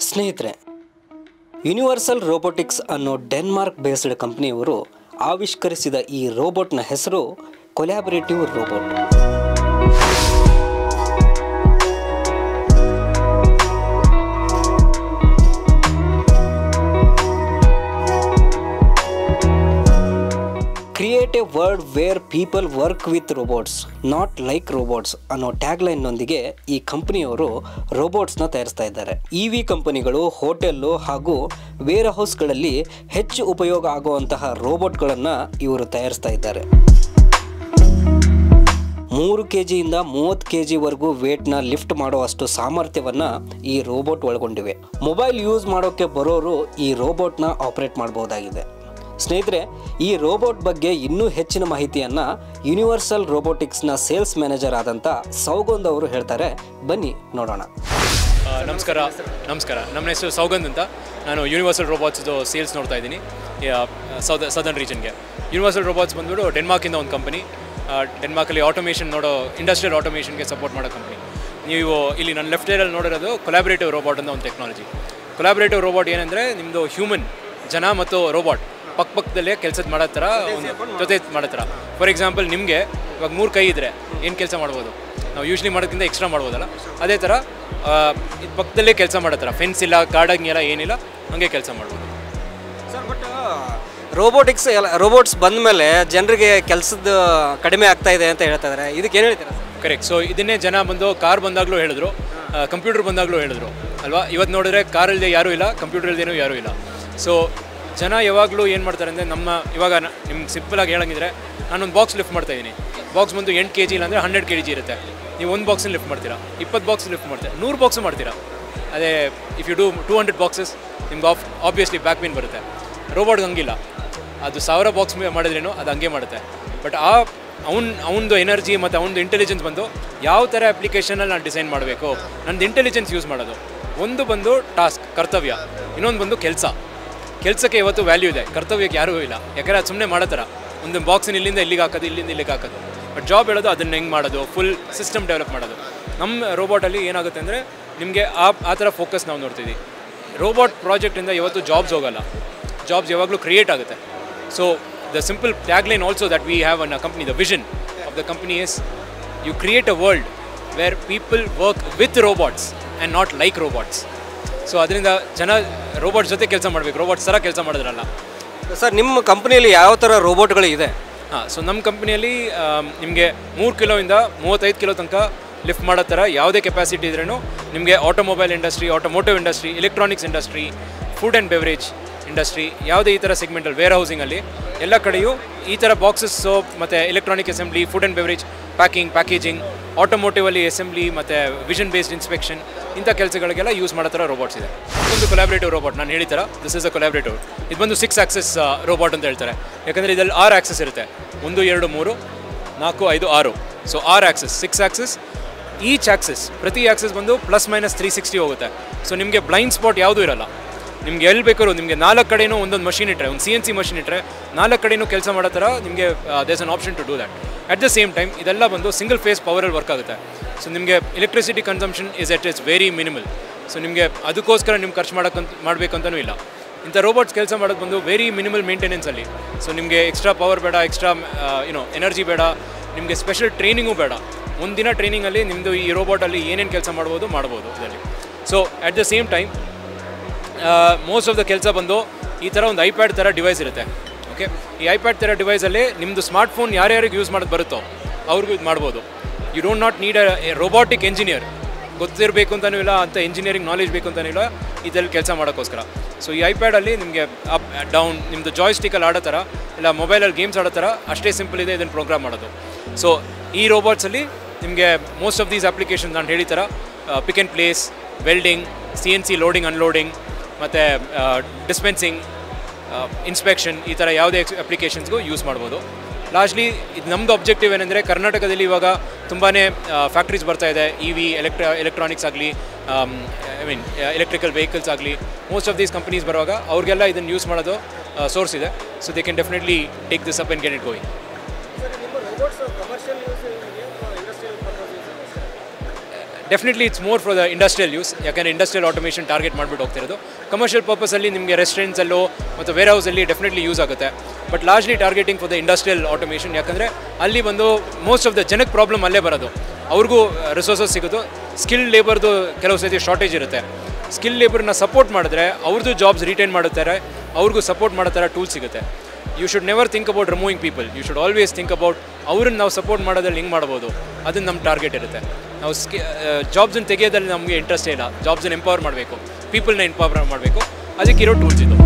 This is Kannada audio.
ಸ್ನೇಹಿತರೆ, ಯೂನಿವರ್ಸಲ್ ರೋಬೋಟಿಕ್ಸ್ ಅನ್ನೋ ಡೆನ್ಮಾರ್ಕ್ ಬೇಸ್ಡ್ ಕಂಪನಿಯವರು ಆವಿಷ್ಕರಿಸಿದ ಈ ರೋಬೋಟ್ನ ಹೆಸರು collaborative robot. Create a world where people work with robots not like robots ಅನ್ನೋ ಟ್ಯಾಗ್ಲೈನ್ನೊಂದಿಗೆ ಈ ಕಂಪನಿಯವರು ರೋಬೋಟ್ಸ್ನ ತಯಾರಿಸ್ತಾ ಇದ್ದಾರೆ. ಇವಿ ಕಂಪನಿಗಳು ಹೋಟೆಲ್ಲು ಹಾಗೂ ವೇರ್ ಹೌಸ್ಗಳಲ್ಲಿ ಹೆಚ್ಚು ಉಪಯೋಗ ಆಗುವಂತಹ ರೋಬೋಟ್ಗಳನ್ನು ಇವರು ತಯಾರಿಸ್ತಾ ಇದ್ದಾರೆ. 3 kgಯಿಂದ 30 kgವರೆಗೂ ವೇಟ್ನ ಲಿಫ್ಟ್ ಮಾಡುವಷ್ಟು ಸಾಮರ್ಥ್ಯವನ್ನು ಈ ರೋಬೋಟ್ ಒಳಗೊಂಡಿವೆ. ಮೊಬೈಲ್ ಯೂಸ್ ಮಾಡೋಕ್ಕೆ ಬರೋರು ಈ ರೋಬೋಟ್ನ ಆಪರೇಟ್ ಮಾಡಬಹುದಾಗಿದೆ. ಸ್ನೇಹಿತರೆ, ಈ ರೋಬೋಟ್ ಬಗ್ಗೆ ಇನ್ನೂ ಹೆಚ್ಚಿನ ಮಾಹಿತಿಯನ್ನು ಯೂನಿವರ್ಸಲ್ ರೋಬೋಟಿಕ್ಸ್ನ ಸೇಲ್ಸ್ ಮ್ಯಾನೇಜರ್ ಆದಂಥ ಸೌಗಂಧ್ ಅವರು ಹೇಳ್ತಾರೆ. ಬನ್ನಿ ನೋಡೋಣ. ನಮಸ್ಕಾರ. ನಮ್ಮ ಹೆಸರು ಸೌಗಂಧ್ ಅಂತ. ನಾನು ಯೂನಿವರ್ಸಲ್ ರೋಬೋಟ್ಸ್ದು ಸೇಲ್ಸ್ ನೋಡ್ತಾ ಇದ್ದೀನಿ ಸದರ್ನ್ ರೀಜನ್ಗೆ. ಯೂನಿವರ್ಸಲ್ ರೋಬೋಟ್ಸ್ ಬಂದ್ಬಿಟ್ಟು ಡೆನ್ಮಾರ್ಕಿಂದ ಒಂದು ಕಂಪನಿ. ಡೆನ್ಮಾರ್ಕಲ್ಲಿ ಆಟೋಮೇಷನ್ ಇಂಡಸ್ಟ್ರಿಯಲ್ ಆಟೋಮೇಷನ್ಗೆ ಸಪೋರ್ಟ್ ಮಾಡೋ ಕಂಪನಿ. ನೀವು ಇಲ್ಲಿ ನನ್ನ ಲೆಫ್ಟ್ ಸೈಡಲ್ಲಿ ನೋಡಿರೋದು ಕೊಲ್ಯಾಬರೇಟಿವ್ ರೋಬೋಟ್ ಅಂತ ಒಂದು ಟೆಕ್ನಾಲಜಿ. ಕೊಲ್ಯಾಬರೇಟಿವ್ ರೋಬೋಟ್ ಏನಂದರೆ ನಿಮ್ಮದು ಹ್ಯೂಮನ್ ಜನ ಮತ್ತು ರೋಬೋಟ್ ಪಕ್ಕದಲ್ಲೇ ಕೆಲಸದ ಮಾಡೋ ಥರ ಒಂದು ಜೊತೆ ಮಾಡೋ ಥರ. ಫಾರ್ ಎಕ್ಸಾಂಪಲ್, ನಿಮಗೆ ಇವಾಗ 3 ಕೈ ಇದ್ದರೆ ಏನು ಕೆಲಸ ಮಾಡ್ಬೋದು? ನಾವು ಯೂಶ್ವಲಿ ಮಾಡೋದಕ್ಕಿಂತ ಎಕ್ಸ್ಟ್ರಾ ಮಾಡ್ಬೋದಲ್ಲ, ಅದೇ ಥರ ಇದು ಪಕ್ಕದಲ್ಲೇ ಕೆಲಸ ಮಾಡೋ ಥರ. ಫೆನ್ಸ್ ಇಲ್ಲ, ಗಾರ್ಡಾಗಿಲ್ಲ, ಏನಿಲ್ಲ, ಹಾಗೆ ಕೆಲಸ ಮಾಡ್ಬೋದು ಸರ್. ಬಟ್ ರೋಬೋಟ್ಸ್ ಬಂದ ಮೇಲೆ ಜನರಿಗೆ ಕೆಲಸದ ಕಡಿಮೆ ಆಗ್ತಾ ಇದೆ ಅಂತ ಹೇಳ್ತಾ ಇದ್ದಾರೆ. ಇದಕ್ಕೆ ಏನು ಹೇಳ್ತೀರಾ? ಕರೆಕ್ಟ್. ಸೊ ಇದನ್ನೇ ಜನ ಬಂದು ಕಾರ್ ಬಂದಾಗಲೂ ಹೇಳಿದ್ರು, ಕಂಪ್ಯೂಟರ್ ಬಂದಾಗಲೂ ಹೇಳಿದ್ರು ಅಲ್ವಾ. ಇವತ್ತು ನೋಡಿದ್ರೆ ಕಾರಲ್ಲದೆ ಯಾರೂ ಇಲ್ಲ, ಕಂಪ್ಯೂಟರ್ ಇಲ್ಲದೇನೂ ಯಾರೂ ಇಲ್ಲ. ಸೊ ಜನ ಯಾವಾಗಲೂ ಏನು ಮಾಡ್ತಾರೆ ಅಂದರೆ, ಇವಾಗ ನಿಮ್ಗೆ ಸಿಂಪಲಾಗಿ ಹೇಳಂಗಿದ್ರೆ, ನಾನೊಂದು ಬಾಕ್ಸ್ ಲಿಫ್ಟ್ ಮಾಡ್ತಾಯಿದ್ದೀನಿ. ಬಾಕ್ಸ್ ಬಂದು 8 kg ಇಲ್ಲ ಅಂದರೆ 100 kg ಇರುತ್ತೆ. ನೀವು ಒಂದು ಬಾಕ್ಸನ್ನು ಲಿಫ್ಟ್ ಮಾಡ್ತೀರಾ, 20 ಬಾಕ್ಸ್ ಲಿಫ್ಟ್ ಮಾಡ್ತೀರಾ, 100 ಬಾಕ್ಸು ಮಾಡ್ತೀರಾ. ಅದೇ ಇಫ್ ಯು ಡೂ 200 ಬಾಕ್ಸಸ್ ನಿಮ್ಗೆ ಆಬ್ವಿಯಸ್ಲಿ ಬ್ಯಾಕ್ ಪೇನ್ ಬರುತ್ತೆ. ರೋಬೋಟ್ಗೆ ಹಂಗಿಲ್ಲ, ಅದು 1000 ಬಾಕ್ಸ್ ಮಾಡಿದ್ರೇನೋ ಅದು ಹಂಗೆ ಮಾಡುತ್ತೆ. ಬಟ್ ಅವನದು ಎನರ್ಜಿ ಮತ್ತು ಅವನದು ಇಂಟೆಲಿಜೆನ್ಸ್ ಬಂದು ಯಾವ ಥರ ಅಪ್ಲಿಕೇಶನಲ್ಲಿ ನಾನು ಡಿಸೈನ್ ಮಾಡಬೇಕು, ನನ್ನದು ಇಂಟೆಲಿಜೆನ್ಸ್ ಯೂಸ್ ಮಾಡೋದು. ಒಂದು ಬಂದು ಟಾಸ್ಕ್, ಕರ್ತವ್ಯ, ಇನ್ನೊಂದು ಬಂದು ಕೆಲಸಕ್ಕೆ ಇವತ್ತು ವ್ಯಾಲ್ಯೂ ಇದೆ, ಕರ್ತವ್ಯಕ್ಕೆ ಯಾರೂ ಇಲ್ಲ. ಯಾಕಂದರೆ ಅದು ಸುಮ್ಮನೆ ಮಾಡೋ ಥರ ಒಂದು ಬಾಕ್ಸಿನ ಇಲ್ಲಿಂದ ಇಲ್ಲಿಗೆ ಹಾಕೋದು, ಇಲ್ಲಿಂದ ಇಲ್ಲಿಗೆ ಹಾಕೋದು. ಬಟ್ ಜಾಬ್ ಹೇಳೋದು ಅದನ್ನು ಹೆಂಗೆ ಮಾಡೋದು, ಫುಲ್ ಸಿಸ್ಟಮ್ ಡೆವಲಪ್ ಮಾಡೋದು. ನಮ್ಮ ರೋಬೋಟಲ್ಲಿ ಏನಾಗುತ್ತೆ ಅಂದರೆ, ನಿಮಗೆ ಆ ಥರ ಫೋಕಸ್ ನಾವು ನೋಡ್ತಿದ್ದೀವಿ. ರೋಬೋಟ್ ಪ್ರಾಜೆಕ್ಟಿಂದ ಇವತ್ತು ಜಾಬ್ಸ್ ಹೋಗಲ್ಲ, ಜಾಬ್ಸ್ ಯಾವಾಗಲೂ ಕ್ರಿಯೇಟ್ ಆಗುತ್ತೆ. So the simple tagline also that we have in a company, the vision of the company is you create a world where people work with robots and not like robots. So ಅದರಿಂದ ಜನ ರೋಬೋಟ್ಸ್ ಜೊತೆ ಕೆಲಸ ಮಾಡಬೇಕು, ರೋಬೋಟ್ಸ್ ಥರ ಕೆಲಸ ಮಾಡಿದ್ರಲ್ಲ. ಸರ್, ನಿಮ್ಮ ಕಂಪ್ನಿಯಲ್ಲಿ ಯಾವ ಥರ ರೋಬೋಟ್ಗಳು ಇದೆ? ಸೊ ನಮ್ಮ ಕಂಪ್ನಿಯಲ್ಲಿ ನಿಮಗೆ 3 ಕಿಲೋಯಿಂದ 35 ಕಿಲೋ ತನಕ ಲಿಫ್ಟ್ ಮಾಡೋ ಥರ ಯಾವುದೇ ಕೆಪಾಸಿಟಿ ಇದ್ರೂ ನಿಮಗೆ automobile industry, automotive industry, electronics industry, food and beverage industry, ಯಾವುದೇ ಈ ಥರ ಸೆಗ್ಮೆಂಟಲ್ಲಿ, ವೇರ್ ಹೌಸಿಂಗಲ್ಲಿ ಎಲ್ಲ ಕಡೆಯೂ ಈ ಥರ ಬಾಕ್ಸಸ್, ಸೋಪ್ ಮತ್ತು electronic assembly, food and beverage, packaging, ಆಟೋಮೋಟಿವಲ್ಲಿ ಅಸೆಂಬ್ಲಿ ಮತ್ತು ವಿಷನ್ ಬೇಸ್ಡ್ ಇನ್ಸ್ಪೆಕ್ಷನ್, ಇಂಥ ಕೆಲಸಗಳಿಗೆಲ್ಲ ಯೂಸ್ ಮಾಡೋ ಥರ ರೋಬೋಟ್ಸ್ ಇದೆ. ಒಂದು ಕೊಲ್ಯಾಬರೇಟಿವ್ ರೋಬೋಟ್ ನಾನು ಹೇಳಿದ ದಿಸ್ ಇಸ್ ಅ ಕೊಲ್ಯಾಬರೇಟಿವ್. ಇದು ಬಂದು 6 ಆಕ್ಸಸ್ ರೋಬೋಟ್ ಅಂತ ಹೇಳ್ತಾರೆ. ಯಾಕಂದರೆ ಇದರಲ್ಲಿ 6 ಆಕ್ಸಸ್ ಇರುತ್ತೆ. 1 2 3 4 5 6. So 6 axes, 6 axes. Each axes, ಪ್ರತಿ ಆಕ್ಸಸ್ ಬಂದು +-360 ಹೋಗುತ್ತೆ. ಸೊ ನಿಮಗೆ ಬ್ಲೈಂಡ್ ಸ್ಪಾಟ್ ಯಾವುದೂ ಇರಲ್ಲ. ನಿಮ್ಗೆ ಎಲ್ಲಿ ಬೇಕಾದ್ರೂ ನಿಮಗೆ 4 ಕಡೆಯೂ ಒಂದೊಂದು ಮಷಿನ್ ಇಟ್ಟರೆ, ಒಂದು CNC ಮಷಿನ್ ಇಟ್ಟರೆ 4 ಕಡೆಯೂ ಕೆಲಸ ಮಾಡೋ ಥರ ನಿಮಗೆ there's an option to do that. At the same time ಇದೆಲ್ಲ ಬಂದು ಸಿಂಗಲ್ ಫೇಸ್ ಪವರಲ್ಲಿ ವರ್ಕ್ ಆಗುತ್ತೆ. ಸೊ ನಿಮಗೆ electricity consumption it's very minimal. So ನಿಮಗೆ ಅದಕ್ಕೋಸ್ಕರ ನಿಮ್ಗೆ ಖರ್ಚು ಮಾಡಬೇಕಂತನೂ ಇಲ್ಲ. ಇಂಥ ರೋಬೋಟ್ಸ್ ಕೆಲಸ ಮಾಡೋದು ಬಂದು ವೆರಿ ಮಿನಿಮಲ್ ಮೇಂಟೆನೆನ್ಸಲ್ಲಿ. ಸೊ ನಿಮಗೆ ಎಕ್ಸ್ಟ್ರಾ ಪವರ್ ಬೇಡ, ಎಕ್ಸ್ಟ್ರಾ ಎನರ್ಜಿ ಬೇಡ, ನಿಮಗೆ ಸ್ಪೆಷಲ್ ಟ್ರೈನಿಂಗು ಬೇಡ. ಒಂದಿನ ಟ್ರೈನಿಂಗಲ್ಲಿ ನಿಮ್ಮದು ಈ ರೋಬೋಟಲ್ಲಿ ಏನೇನು ಕೆಲಸ ಮಾಡ್ಬೋದು ಇದರಲ್ಲಿ. So at the same time most of the ಕೆಲಸ ಬಂದು ಈ ಥರ ಒಂದು ಐಪ್ಯಾಡ್ ಥರ ಡಿವೈಸ್ ಇರುತ್ತೆ. ಓಕೆ, ಈ ಐಪ್ಯಾಡ್ ಥರ ಡಿವೈಸಲ್ಲಿ ನಿಮ್ಮದು ಸ್ಮಾರ್ಟ್ಫೋನ್ ಯಾರ್ಯಾರಿಗೆ ಯೂಸ್ ಮಾಡೋದು ಬರುತ್ತೋ ಅವ್ರಿಗೂ ಇದು ಮಾಡ್ಬೋದು. You don't not need a robotic engineer, ಗೊತ್ತಿರಬೇಕು ಅಂತಲೂ ಇಲ್ಲ, ಅಂಥ ಇಂಜಿನಿಯರಿಂಗ್ ನಾಲೆಜ್ ಬೇಕು ಅಂತಲೂ ಇಲ್ಲ ಇದರಲ್ಲಿ ಕೆಲಸ ಮಾಡೋಕ್ಕೋಸ್ಕರ. ಸೊ ಈ ಐಪ್ಯಾಡಲ್ಲಿ ನಿಮಗೆ ಅಪ್ ಡೌನ್, ನಿಮ್ಮದು ಜಾಯ್ಸ್ಟಿಕಲ್ಲಿ ಆಡೋ ಥರ, ಇಲ್ಲ ಮೊಬೈಲಲ್ಲಿ ಗೇಮ್ಸ್ ಆಡೋ ಥರ ಅಷ್ಟೇ ಸಿಂಪಲ್ ಇದೆ ಇದನ್ನು ಪ್ರೋಗ್ರಾಮ್ ಮಾಡೋದು. ಸೊ ಈ ರೋಬೋಟ್ಸಲ್ಲಿ ನಿಮಗೆ ಮೋಸ್ಟ್ ಆಫ್ ದೀಸ್ ಅಪ್ಲಿಕೇಶನ್ ನಾನು ಹೇಳಿ ಥರ pick and place, welding, CNC loading unloading, ಮತ್ತು ಡಿಸ್ಪೆನ್ಸಿಂಗ್, ಇನ್ಸ್ಪೆಕ್ಷನ್, ಈ ಥರ ಯಾವುದೇ ಅಪ್ಲಿಕೇಶನ್ಸ್ಗೂ ಯೂಸ್ ಮಾಡ್ಬೋದು. ಲಾಸ್ಟ್ಲಿ ಇದು ನಮ್ಮದು ಅಬ್ಜೆಕ್ಟಿವ್ ಏನಂದರೆ, ಕರ್ನಾಟಕದಲ್ಲಿ ಇವಾಗ ತುಂಬಾ ಫ್ಯಾಕ್ಟ್ರೀಸ್ ಬರ್ತಾಯಿದೆ. EV ಎಲೆಕ್ಟ್ರಾನಿಕ್ಸ್ ಆಗಲಿ, ಎಲೆಕ್ಟ್ರಿಕಲ್ ವೆಹಿಕಲ್ಸ್ ಆಗಲಿ, ಮೋಸ್ಟ್ ಆಫ್ ದೀಸ್ ಕಂಪನೀಸ್ ಬರುವಾಗ ಅವ್ರಿಗೆಲ್ಲ ಇದನ್ನು ಯೂಸ್ ಮಾಡೋದು ಸೋರ್ಸ್ ಇದೆ. So they can definitely take this up and get it going. Definitely it's more for the industrial use, ಯಾಕಂದರೆ ಇಂಡಸ್ಟ್ರಿಯಲ್ ಆಟೋಮೇಷನ್ ಟಾರ್ಗೆಟ್ ಮಾಡಿಬಿಟ್ಟು ಹೋಗ್ತಿರೋದು. ಕಮರ್ಷಿಯಲ್ ಪರ್ಪಸಲ್ಲಿ ನಿಮಗೆ ರೆಸ್ಟೋರೆಂಟ್ಸಲ್ಲೋ ಮತ್ತು ವೇರ್ ಹೌಸಲ್ಲಿ ಡೆಫಿನೆಟ್ಲಿ ಯೂಸ್ ಆಗುತ್ತೆ. But largely targeting for the industrial automation, ಯಾಕಂದರೆ ಅಲ್ಲಿ ಬಂದು ಮೋಸ್ಟ್ ಆಫ್ ದ ಜನಕ್ಕೆ ಪ್ರಾಬ್ಲಮ್ ಅಲ್ಲೇ ಬರೋದು. ಅವ್ರಿಗೂ ರಿಸೋರ್ಸಸ್ ಸಿಗೋದು, ಸ್ಕಿಲ್ ಲೇಬರ್ದು ಕೆಲವು ಸತಿ ಶಾರ್ಟೇಜ್ ಇರುತ್ತೆ. ಸ್ಕಿಲ್ ಲೇಬರ್ನ ಸಪೋರ್ಟ್ ಮಾಡಿದ್ರೆ ಅವ್ರದ್ದು ಜಾಬ್ಸ್ ರಿಟೈನ್ ಮಾಡುತ್ತಾರೆ, ಅವ್ರಿಗೂ ಸಪೋರ್ಟ್ ಮಾಡೋ ಥರ ಟೂಲ್ ಸಿಗುತ್ತೆ. You should never think about removing people, you should always think about ಅವ್ರನ್ನ ನಾವು ಸಪೋರ್ಟ್ ಮಾಡೋದ್ರಲ್ಲಿ ಹೆಂಗೆ ಮಾಡ್ಬೋದು, ಅದನ್ನು ನಮ್ಮ ಟಾರ್ಗೆಟ್ ಇರುತ್ತೆ. ನಾವು ಜಾಬ್ಸನ್ನು ತೆಗೆಯೋದ್ರಲ್ಲಿ ನಮಗೆ ಇಂಟ್ರೆಸ್ಟೇ ಇಲ್ಲ, ಜಾಬ್ಸನ್ನು ಎಂಪವರ್ ಮಾಡಬೇಕು, ಪೀಪಲ್ನ ಎಂಪವರ್ ಮಾಡಬೇಕು, ಅದಕ್ಕಿರೋ ಟೂಲ್ಸ್ ಇದು.